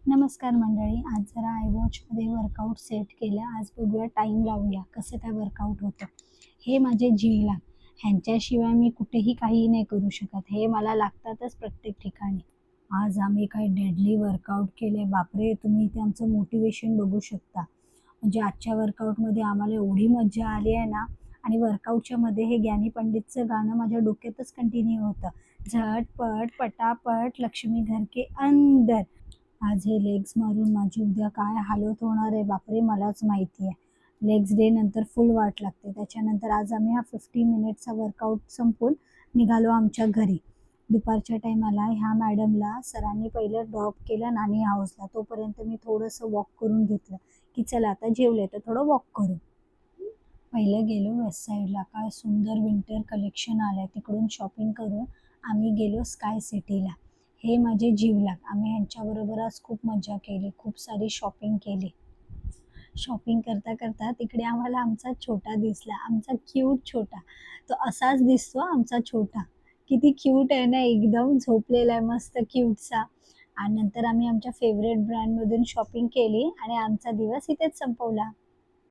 नमस्कार मंडळी. आज जरा iWatchमध्ये वर्कआउट सेट केलं. आज बघूया, टाईम लावूया कसं काय वर्कआउट होतं. हे माझे जीव लाग, ह्यांच्याशिवाय मी कुठेही काही नाही करू शकत. हे मला लागतातच प्रत्येक ठिकाणी. आज आम्ही काही डेडली वर्कआउट केले. बापरे! तुम्ही इथे आमचं मोटिवेशन बघू शकता. म्हणजे आजच्या वर्कआउटमध्ये आम्हाला एवढी मज्जा आली आहे ना. आणि वर्कआउटच्यामध्ये हे ज्ञानी पंडितचं गाणं माझ्या डोक्यातच कंटिन्यू होतं. झटपट पटापट लक्ष्मी घर के अंदर. आज हे लेग्स मारून माझी उद्या काय हालत होणार आहे बापरे, मलाच माहिती आहे. लेग्स डे नंतर फुल वाट लागते. त्याच्यानंतर आज आम्ही हा 50 मिनिटचा वर्कआउट संपवून निघालो आमच्या घरी. दुपारच्या टायमाला ह्या मॅडमला सरांनी पहिलं ड्रॉप केलं नानी हाऊसला. तोपर्यंत मी थोडंसं वॉक करून घेतलं की चला आता जेवले तर थोडं वॉक करू. पहिलं गेलो वेस्ट साईडला. काय सुंदर विंटर कलेक्शन आलं, तिकडून शॉपिंग करून आम्ही गेलो स्काय सिटीला. हे माझे जीवलाग. आम्ही ह्यांच्याबरोबर आज खूप मजा केली, खूप सारी शॉपिंग केली. शॉपिंग करता करता तिकडे आम्हाला आमचा छोटा दिसला, आमचा क्यूट छोटा. तो असाच दिसतो आमचा छोटा. किती क्यूट आहे ना, एकदम झोपलेला आहे मस्त क्यूटसा. आणि नंतर आम्ही आमच्या फेवरेट ब्रँडमधून शॉपिंग केली आणि आमचा दिवस इथेच संपवला.